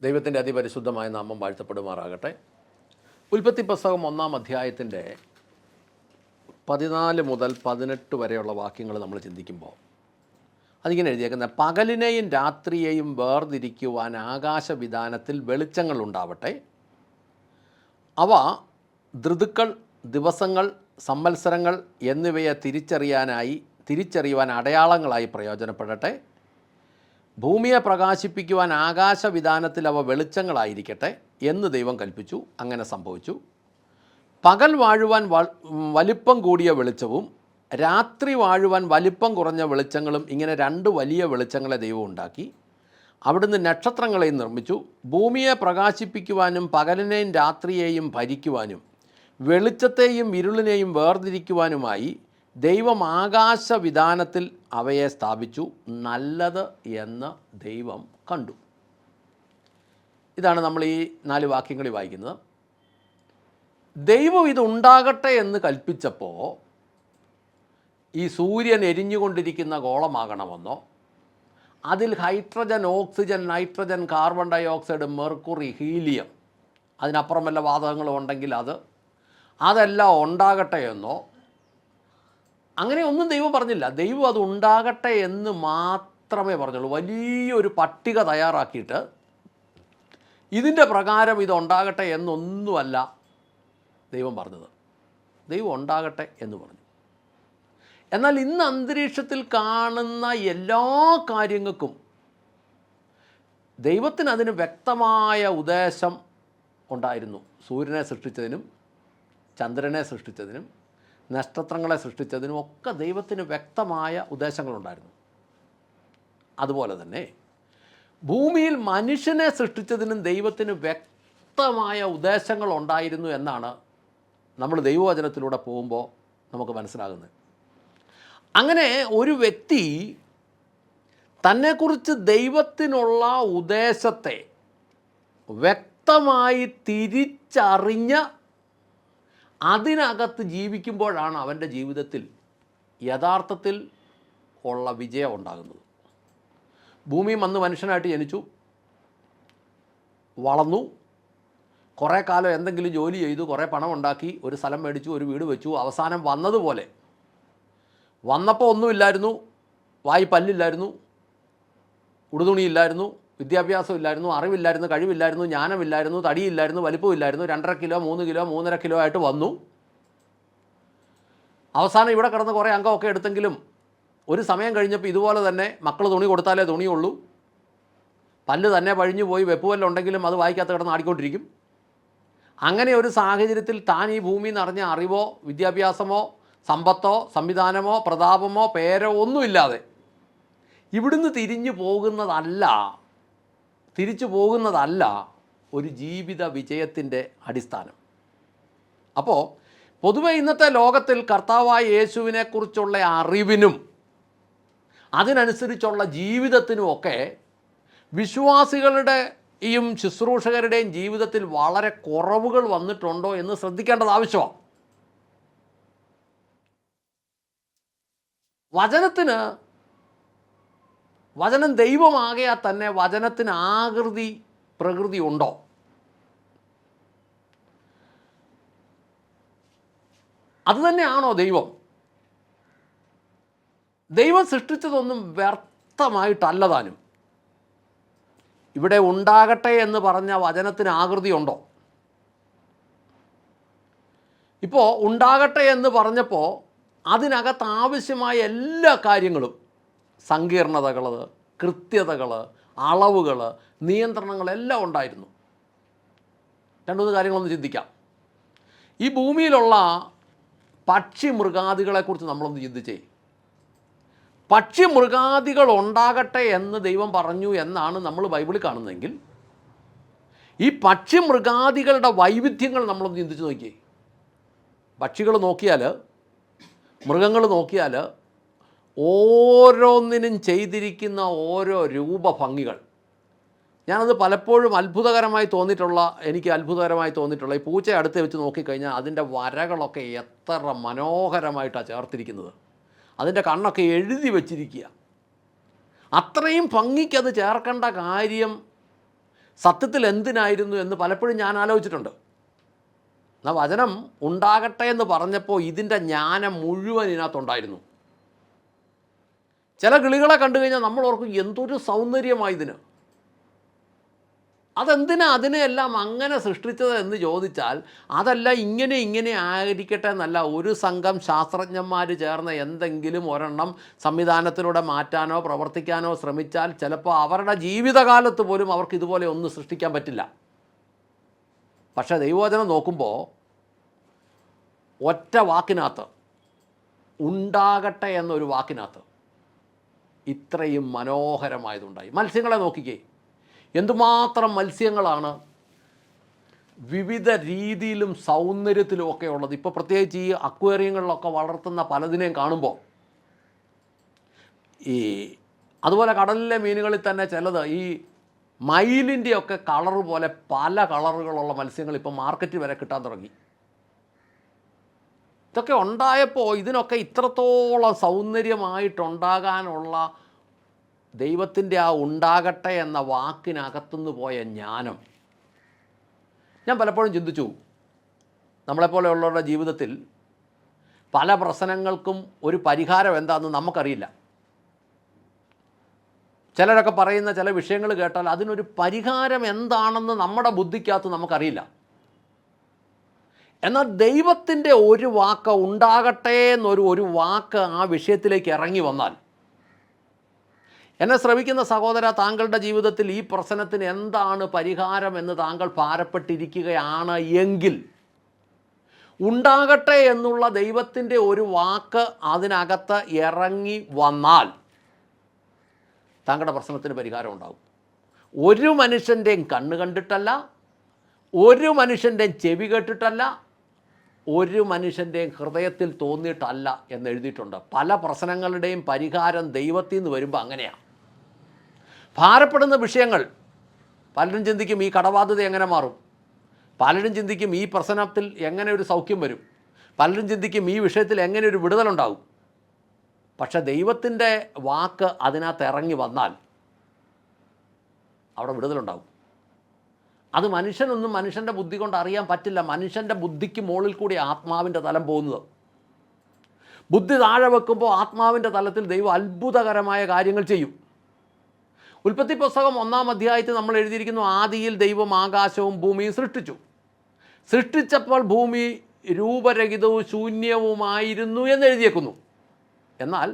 ദൈവത്തിൻ്റെ അതിപരിശുദ്ധമായ നാമം വാഴ്ത്തപ്പെടുമാറാകട്ടെ. ഉൽപ്പത്തി പുസ്തകം 1-ാം അധ്യായത്തിൻ്റെ 14 മുതൽ 18 വരെയുള്ള വാക്യങ്ങൾ നമ്മൾ ചിന്തിക്കുമ്പോൾ അതിങ്ങനെ എഴുതിയേക്കുന്നത്, പകലിനെയും രാത്രിയെയും വേർതിരിക്കുവാൻ ആകാശവിധാനത്തിൽ വെളിച്ചങ്ങൾ ഉണ്ടാവട്ടെ. അവ ഋതുക്കൾ, ദിവസങ്ങൾ, സംവത്സരങ്ങൾ എന്നിവയെ തിരിച്ചറിയുവാൻ അടയാളങ്ങളായി പ്രയോജനപ്പെടട്ടെ. ഭൂമിയെ പ്രകാശിപ്പിക്കുവാൻ ആകാശവിധാനത്തിൽ അവ വെളിച്ചങ്ങളായിരിക്കട്ടെ എന്ന് ദൈവം കൽപ്പിച്ചു. അങ്ങനെ സംഭവിച്ചു. പകൽ വാഴുവാൻ വലിപ്പം കൂടിയ വെളിച്ചവും രാത്രി വാഴുവാൻ വലിപ്പം കുറഞ്ഞ വെളിച്ചങ്ങളും, ഇങ്ങനെ 2 വലിയ വെളിച്ചങ്ങളെ ദൈവം ഉണ്ടാക്കി. അവിടുന്ന് നക്ഷത്രങ്ങളെയും നിർമ്മിച്ചു. ഭൂമിയെ പ്രകാശിപ്പിക്കുവാനും പകലിനെയും രാത്രിയെയും ഭരിക്കുവാനും വെളിച്ചത്തെയും ഇരുളിനെയും വേർതിരിക്കുവാനുമായി ദൈവം ആകാശവിധാനത്തിൽ അവയെ സ്ഥാപിച്ചു. നല്ലത് എന്ന് ദൈവം കണ്ടു. ഇതാണ് നമ്മൾ ഈ 4 വാക്യങ്ങളിൽ വായിക്കുന്നത്. ദൈവം ഇതുണ്ടാകട്ടെ എന്ന് കൽപ്പിച്ചപ്പോൾ ഈ സൂര്യൻ എരിഞ്ഞുകൊണ്ടിരിക്കുന്ന ഗോളമാകണമെന്നോ, അതിൽ hydrogen, oxygen, nitrogen, carbon dioxide, mercury, helium, അതിനപ്പുറം വല്ല വാതകങ്ങളും ഉണ്ടെങ്കിൽ അതെല്ലാം ഉണ്ടാകട്ടെ എന്നോ അങ്ങനെ ഒന്നും ദൈവം പറഞ്ഞില്ല. ദൈവം അത് ഉണ്ടാകട്ടെ എന്ന് മാത്രമേ പറഞ്ഞുള്ളൂ. വലിയൊരു പട്ടിക തയ്യാറാക്കിയിട്ട് ഇതിൻ്റെ പ്രകാരം ഇതുണ്ടാകട്ടെ എന്നൊന്നുമല്ല ദൈവം പറഞ്ഞത്. ദൈവം ഉണ്ടാകട്ടെ എന്ന് പറഞ്ഞു. എന്നാൽ ഇന്ന് അന്തരീക്ഷത്തിൽ കാണുന്ന എല്ലാ കാര്യങ്ങൾക്കും ദൈവത്തിന് അതിന് വ്യക്തമായ ഉദ്ദേശം ഉണ്ടായിരുന്നു. സൂര്യനെ സൃഷ്ടിച്ചതിനും ചന്ദ്രനെ സൃഷ്ടിച്ചതിനും നക്ഷത്രങ്ങളെ സൃഷ്ടിച്ചതിനും ഒക്കെ ദൈവത്തിന് വ്യക്തമായ ഉദ്ദേശങ്ങളുണ്ടായിരുന്നു. അതുപോലെ തന്നെ ഭൂമിയിൽ മനുഷ്യനെ സൃഷ്ടിച്ചതിനും ദൈവത്തിന് വ്യക്തമായ ഉദ്ദേശങ്ങളുണ്ടായിരുന്നു എന്നാണ് നമ്മൾ ദൈവവചനത്തിലൂടെ പോകുമ്പോൾ നമുക്ക് മനസ്സിലാകുന്നത്. അങ്ങനെ ഒരു വ്യക്തി തന്നെക്കുറിച്ച് ദൈവത്തിനുള്ള ഉദ്ദേശത്തെ വ്യക്തമായി തിരിച്ചറിഞ്ഞ് അതിനകത്ത് ജീവിക്കുമ്പോഴാണ് അവൻ്റെ ജീവിതത്തിൽ യഥാർത്ഥത്തിൽ ഉള്ള വിജയം ഉണ്ടാകുന്നത്. ഭൂമിയും അന്ന് മനുഷ്യനായിട്ട് ജനിച്ചു, വളർന്നു, കുറേ കാലം എന്തെങ്കിലും ജോലി ചെയ്തു, കുറേ പണം ഉണ്ടാക്കി, ഒരു സ്ഥലം മേടിച്ചു, ഒരു വീട് വെച്ചു. അവസാനം വന്നതുപോലെ വന്നപ്പോൾ ഒന്നുമില്ലായിരുന്നു. വായി പല്ലില്ലായിരുന്നു, ഉടുതുണിയില്ലായിരുന്നു, വിദ്യാഭ്യാസം ഇല്ലായിരുന്നു, അറിവില്ലായിരുന്നു, കഴിവില്ലായിരുന്നു, ജ്ഞാനമില്ലായിരുന്നു, തടിയില്ലായിരുന്നു, വലിപ്പമില്ലായിരുന്നു. 2.5 കിലോ 3 കിലോ 3.5 കിലോ ആയിട്ട് വന്നു. അവസാനം ഇവിടെ കിടന്ന് കുറേ അംഗമൊക്കെ എടുത്തെങ്കിലും ഒരു സമയം കഴിഞ്ഞപ്പോൾ ഇതുപോലെ തന്നെ മക്കൾ തുണി കൊടുത്താലേ തുണിയുള്ളൂ. പല്ല് തന്നെ പഴിഞ്ഞു പോയി, വെപ്പുവല്ലുണ്ടെങ്കിലും അത് വായിക്കാത്ത കിടന്ന് ആടിക്കൊണ്ടിരിക്കും. അങ്ങനെ ഒരു സാഹചര്യത്തിൽ താൻ ഈ ഭൂമിയിൽ നിറഞ്ഞ അറിവോ വിദ്യാഭ്യാസമോ സമ്പത്തോ സംവിധാനമോ പ്രതാപമോ പേരോ ഒന്നുമില്ലാതെ ഇവിടുന്ന് തിരിച്ചു പോകുന്നതല്ല ഒരു ജീവിത വിജയത്തിൻ്റെ അടിസ്ഥാനം. അപ്പോൾ പൊതുവെ ഇന്നത്തെ ലോകത്തിൽ കർത്താവായ യേശുവിനെക്കുറിച്ചുള്ള അറിവിനും അതിനനുസരിച്ചുള്ള ജീവിതത്തിനുമൊക്കെ വിശ്വാസികളുടെയും ശുശ്രൂഷകരുടെയും ജീവിതത്തിൽ വളരെ കുറവുകൾ വന്നിട്ടുണ്ടോ എന്ന് ശ്രദ്ധിക്കേണ്ടത് ആവശ്യമാണ്. വചനം ദൈവമാകയാൽ തന്നെ വചനത്തിന് പ്രകൃതി ഉണ്ടോ? അതുതന്നെയാണോ ദൈവം? ദൈവം സൃഷ്ടിച്ചതൊന്നും വ്യർത്ഥമായിട്ടല്ല താനും. ഇവിടെ ഉണ്ടാകട്ടെ എന്ന് പറഞ്ഞ വചനത്തിന് ആകൃതി ഉണ്ടോ? ഇപ്പോൾ ഉണ്ടാകട്ടെ എന്ന് പറഞ്ഞപ്പോൾ അതിനകത്ത് ആവശ്യമായ എല്ലാ കാര്യങ്ങളും, സങ്കീർണതകൾ, കൃത്യതകൾ, അളവുകൾ, നിയന്ത്രണങ്ങളെല്ലാം ഉണ്ടായിരുന്നു. 2-3 കാര്യങ്ങളൊന്ന് ചിന്തിക്കാം. ഈ ഭൂമിയിലുള്ള പക്ഷി മൃഗാദികളെക്കുറിച്ച് നമ്മളൊന്ന് ചിന്തിച്ചേ. പക്ഷി മൃഗാദികൾ ഉണ്ടാകട്ടെ എന്ന് ദൈവം പറഞ്ഞു എന്നാണ് നമ്മൾ ബൈബിളിൽ കാണുന്നതെങ്കിൽ ഈ പക്ഷി മൃഗാദികളുടെ വൈവിധ്യങ്ങൾ നമ്മളൊന്ന് ചിന്തിച്ച് നോക്കിയേ. പക്ഷികൾ നോക്കിയാൽ, മൃഗങ്ങൾ നോക്കിയാൽ ഓരോന്നിനും ചെയ്തിരിക്കുന്ന ഓരോ രൂപഭംഗികൾ, ഞാനത് പലപ്പോഴും എനിക്ക് അത്ഭുതകരമായി തോന്നിയിട്ടുള്ള ഈ പൂച്ചയെ അടുത്ത് വെച്ച് നോക്കിക്കഴിഞ്ഞാൽ അതിൻ്റെ വരകളൊക്കെ എത്ര മനോഹരമായിട്ടാണ് ചേർത്തിരിക്കുന്നത്. അതിൻ്റെ കണ്ണൊക്കെ എഴുതി വച്ചിരിക്കുക. അത്രയും ഭംഗിക്കത് ചേർക്കേണ്ട കാര്യം സത്യത്തിൽ എന്തിനായിരുന്നു എന്ന് പലപ്പോഴും ഞാൻ ആലോചിച്ചിട്ടുണ്ട്. എന്നാൽ വചനം ഉണ്ടാകട്ടെ എന്ന് പറഞ്ഞപ്പോൾ ഇതിൻ്റെ ജ്ഞാനം മുഴുവൻ ഇതിനകത്തുണ്ടായിരുന്നു. ചില കിളികളെ കണ്ടു കഴിഞ്ഞാൽ നമ്മൾ ഓർക്കും എന്തൊരു സൗന്ദര്യമായി ഇതിന്, അതെന്തിനാ അതിനെയെല്ലാം അങ്ങനെ സൃഷ്ടിച്ചത് എന്ന് ചോദിച്ചാൽ അതല്ല ഇങ്ങനെ ആയിരിക്കട്ടെ എന്നല്ല. ഒരു സംഘം ശാസ്ത്രജ്ഞന്മാർ ചേർന്ന് എന്തെങ്കിലും ഒരെണ്ണം സംവിധാനത്തിലൂടെ മാറ്റാനോ പ്രവർത്തിക്കാനോ ശ്രമിച്ചാൽ ചിലപ്പോൾ അവരുടെ ജീവിതകാലത്ത് പോലും അവർക്ക് ഇതുപോലെ ഒന്നും സൃഷ്ടിക്കാൻ പറ്റില്ല. പക്ഷേ ദൈവവചനം നോക്കുമ്പോൾ ഒറ്റ വാക്കിനകത്ത്, ഉണ്ടാകട്ടെ എന്നൊരു വാക്കിനകത്ത് ഇത്രയും മനോഹരമായതുണ്ടായി. മത്സ്യങ്ങളെ നോക്കിക്കേ, എന്തുമാത്രം മത്സ്യങ്ങളാണ് വിവിധ രീതിയിലും സൗന്ദര്യത്തിലും ഒക്കെ ഉള്ളത്. ഇപ്പോൾ പ്രത്യേകിച്ച് ഈ അക്വേറിയങ്ങളിലൊക്കെ വളർത്തുന്ന പലതിനെയും കാണുമ്പോൾ അതുപോലെ കടലിലെ മീനുകളിൽ തന്നെ ചിലത് ഈ മയിലിൻ്റെയൊക്കെ കളർ പോലെ പല കളറുകളുള്ള മത്സ്യങ്ങൾ ഇപ്പോൾ മാർക്കറ്റിൽ വരെ കിട്ടാൻ തുടങ്ങി. ഇതൊക്കെ ഉണ്ടായപ്പോൾ ഇതിനൊക്കെ ഇത്രത്തോളം സൗന്ദര്യമായിട്ടുണ്ടാകാനുള്ള ദൈവത്തിൻ്റെ ആ ഉണ്ടാകട്ടെ എന്ന വാക്കിനകത്തുനിന്ന് പോയ ജ്ഞാനം ഞാൻ പലപ്പോഴും ചിന്തിച്ചു. നമ്മളെപ്പോലെയുള്ളവരുടെ ജീവിതത്തിൽ പല പ്രശ്നങ്ങൾക്കും ഒരു പരിഹാരം എന്താണെന്ന് നമുക്കറിയില്ല. ചിലരൊക്കെ പറയുന്ന ചില വിഷയങ്ങൾ കേട്ടാൽ അതിനൊരു പരിഹാരം എന്താണെന്ന് നമ്മുടെ ബുദ്ധിക്കകത്ത് നമുക്കറിയില്ല. എന്നാൽ ദൈവത്തിൻ്റെ ഒരു വാക്ക്, ഉണ്ടാകട്ടെ എന്നൊരു വാക്ക് ആ വിഷയത്തിലേക്ക് ഇറങ്ങി വന്നാൽ, എന്നെ ശ്രമിക്കുന്ന സഹോദര, താങ്കളുടെ ജീവിതത്തിൽ ഈ പ്രശ്നത്തിന് എന്താണ് പരിഹാരം എന്ന് താങ്കൾ ഭാരപ്പെട്ടിരിക്കുകയാണ് എങ്കിൽ ഉണ്ടാകട്ടെ എന്നുള്ള ദൈവത്തിൻ്റെ ഒരു വാക്ക് അതിനകത്ത് ഇറങ്ങി വന്നാൽ താങ്കളുടെ പ്രശ്നത്തിന് പരിഹാരം ഉണ്ടാകും. ഒരു മനുഷ്യൻ്റെയും കണ്ണ് കണ്ടിട്ടല്ല, ഒരു മനുഷ്യൻ്റെയും ചെവി കേട്ടിട്ടല്ല, ഒരു മനുഷ്യൻ്റെയും ഹൃദയത്തിൽ തോന്നിയിട്ടല്ല എന്ന് എഴുതിയിട്ടുണ്ട്. പല പ്രശ്നങ്ങളുടെയും പരിഹാരം ദൈവത്തിൽ നിന്ന് വരുമ്പോൾ അങ്ങനെയാണ്. ഭാരപ്പെടുന്ന വിഷയങ്ങൾ, പലരും ചിന്തിക്കും ഈ കടബാധ്യത എങ്ങനെ മാറും, പലരും ചിന്തിക്കും ഈ പ്രശ്നത്തിൽ എങ്ങനെ ഒരു സൗഖ്യം വരും, പലരും ചിന്തിക്കും ഈ വിഷയത്തിൽ എങ്ങനെ ഒരു വിടുതലുണ്ടാകും. പക്ഷേ ദൈവത്തിൻ്റെ വാക്ക് അതിനകത്ത് ഇറങ്ങി വന്നാൽ അവിടെ വിടുതലുണ്ടാകും. അത് മനുഷ്യൻ്റെ ബുദ്ധി കൊണ്ട് അറിയാൻ പറ്റില്ല. മനുഷ്യൻ്റെ ബുദ്ധിക്ക് മുകളിൽ കൂടി ആത്മാവിൻ്റെ തലം പോകുന്നത്. ബുദ്ധി താഴെ വെക്കുമ്പോൾ ആത്മാവിൻ്റെ തലത്തിൽ ദൈവം അത്ഭുതകരമായ കാര്യങ്ങൾ ചെയ്യും. ഉൽപ്പത്തി പുസ്തകം 1-ാം അധ്യായത്തിൽ നമ്മൾ എഴുതിയിരിക്കുന്നു, ആദിയിൽ ദൈവം ആകാശവും ഭൂമിയും സൃഷ്ടിച്ചു. സൃഷ്ടിച്ചപ്പോൾ ഭൂമി രൂപരഹിതവും ശൂന്യവുമായിരുന്നു എന്ന് എഴുതിയേക്കുന്നു. എന്നാൽ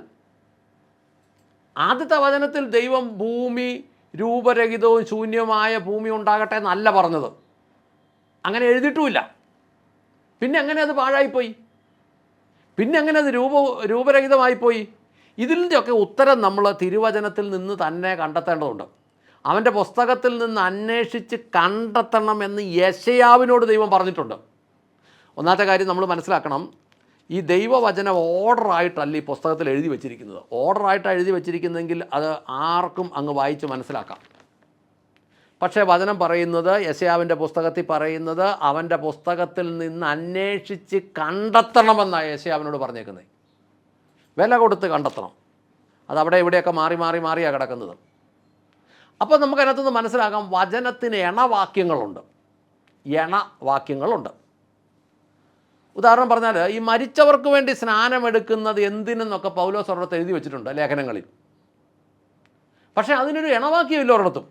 ആദ്യത്തെ വചനത്തിൽ ദൈവം ഭൂമി രൂപരഹിതവും ശൂന്യവുമായ ഭൂമി ഉണ്ടാകട്ടെ എന്നല്ല പറഞ്ഞത്. അങ്ങനെ എഴുതിയിട്ടുമില്ല. പിന്നെ എങ്ങനെ അത് പാഴായിപ്പോയി? പിന്നെ എങ്ങനെ അത് രൂപരഹിതമായിപ്പോയി? ഇതിൻ്റെയൊക്കെ ഉത്തരം നമ്മൾ തിരുവചനത്തിൽ നിന്ന് തന്നെ കണ്ടെത്തേണ്ടതുണ്ട്. അവൻ്റെ പുസ്തകത്തിൽ നിന്ന് അന്വേഷിച്ച് കണ്ടെത്തണമെന്ന് യെശയ്യാവിനോട് ദൈവം പറഞ്ഞിട്ടുണ്ട്. ഒന്നാമത്തെ കാര്യം നമ്മൾ മനസ്സിലാക്കണം, ഈ ദൈവവചനം ഓർഡറായിട്ടല്ല ഈ പുസ്തകത്തിൽ എഴുതി വച്ചിരിക്കുന്നത്. ഓർഡറായിട്ടാണ് എഴുതി വച്ചിരിക്കുന്നതെങ്കിൽ അത് ആർക്കും അങ്ങ് വായിച്ച് മനസ്സിലാക്കാം. പക്ഷേ വചനം പറയുന്നത്, യെശയ്യാവിൻ്റെ പുസ്തകത്തിൽ പറയുന്നത്, അവൻ്റെ പുസ്തകത്തിൽ നിന്ന് അന്വേഷിച്ച് കണ്ടെത്തണമെന്നാണ് യെശയ്യാവിനോട് പറഞ്ഞേക്കുന്നത്. വില കൊടുത്ത് കണ്ടെത്തണം. അതവിടെ ഇവിടെയൊക്കെ മാറിയാണ് കിടക്കുന്നത്. അപ്പോൾ നമുക്കതിനകത്തുനിന്ന് മനസ്സിലാക്കാം, വചനത്തിന് ഇണവാക്യങ്ങളുണ്ട്. ഉദാഹരണം പറഞ്ഞാൽ, ഈ മരിച്ചവർക്ക് വേണ്ടി സ്നാനമെടുക്കുന്നത് എന്തിനെന്നൊക്കെ പൗലോസ് ഒരിടത്ത് എഴുതി വെച്ചിട്ടുണ്ട് ലേഖനങ്ങളിൽ. പക്ഷേ അതിനൊരു ഇണവാക്യമില്ല ഒരിടത്തും.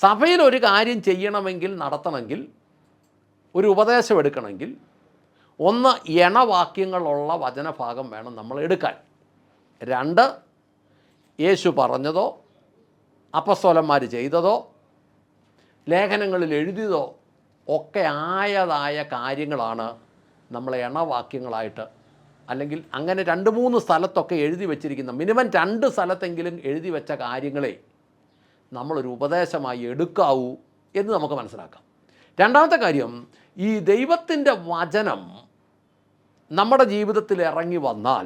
സഭയിൽ ഒരു കാര്യം ചെയ്യണമെങ്കിൽ, നടത്തണമെങ്കിൽ, ഒരു ഉപദേശം എടുക്കണമെങ്കിൽ, ഒന്ന്, ഇണവാക്യങ്ങളുള്ള വചനഭാഗം വേണം നമ്മൾ എടുക്കാൻ. 2, യേശു പറഞ്ഞതോ അപ്പസ്തോലന്മാർ ചെയ്തതോ ലേഖനങ്ങളിൽ എഴുതിയതോ ഒക്കെ ആയതായ കാര്യങ്ങളാണ് നമ്മൾ ഇണവാക്യങ്ങളായിട്ട്, അല്ലെങ്കിൽ അങ്ങനെ 2-3 സ്ഥലത്തൊക്കെ എഴുതി വച്ചിരിക്കുന്ന, മിനിമം 2 സ്ഥലത്തെങ്കിലും എഴുതി വെച്ച കാര്യങ്ങളെ നമ്മളൊരു ഉപദേശമായി എടുക്കാവൂ എന്ന് നമുക്ക് മനസ്സിലാക്കാം. രണ്ടാമത്തെ കാര്യം, ഈ ദൈവത്തിൻ്റെ വചനം നമ്മുടെ ജീവിതത്തിൽ ഇറങ്ങി വന്നാൽ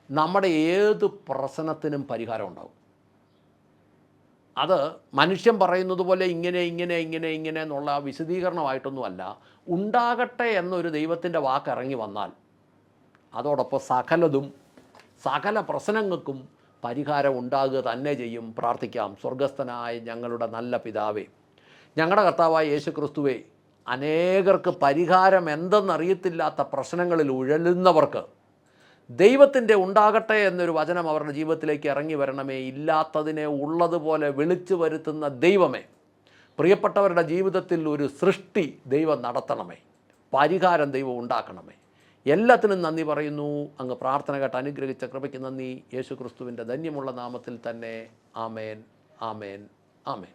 നമ്മുടെ ഏത് പ്രശ്നത്തിനും പരിഹാരം ഉണ്ടാകും. അത് മനുഷ്യൻ പറയുന്നത് പോലെ ഇങ്ങനെ എന്നുള്ള വിശദീകരണമായിട്ടൊന്നുമല്ല. ഉണ്ടാകട്ടെ എന്നൊരു ദൈവത്തിൻ്റെ വാക്ക് ഇറങ്ങി വന്നാൽ അതോടൊപ്പം സകല പ്രശ്നങ്ങൾക്കും പരിഹാരം ഉണ്ടാകുക തന്നെ ചെയ്യും. പ്രാർത്ഥിക്കാം. സ്വർഗസ്ഥനായ ഞങ്ങളുടെ നല്ല പിതാവേ, ഞങ്ങളുടെ കർത്താവായ യേശു ക്രിസ്തുവേ, അനേകർക്ക് പരിഹാരം എന്തെന്നറിയത്തില്ലാത്ത പ്രശ്നങ്ങളിൽ ഉഴലുന്നവർക്ക് ദൈവത്തിൻ്റെ ഉണ്ടാകട്ടെ എന്നൊരു വചനം അവരുടെ ജീവിതത്തിലേക്ക് ഇറങ്ങി വരണമേ. ഇല്ലാത്തതിനെ ഉള്ളതുപോലെ വിളിച്ചു വരുത്തുന്ന ദൈവമേ, പ്രിയപ്പെട്ടവരുടെ ജീവിതത്തിൽ ഒരു സൃഷ്ടി ദൈവം നടത്തണമേ, പരിഹാരം ദൈവം ഉണ്ടാക്കണമേ. എല്ലാത്തിനും നന്ദി പറയുന്നു. അങ്ങ് പ്രാർത്ഥന കേട്ട് അനുഗ്രഹിച്ച കൃപയ്ക്ക് നന്ദി. യേശു ക്രിസ്തുവിൻ്റെ ധന്യമുള്ള നാമത്തിൽ തന്നെ. ആമേൻ, ആമേൻ, ആമേൻ.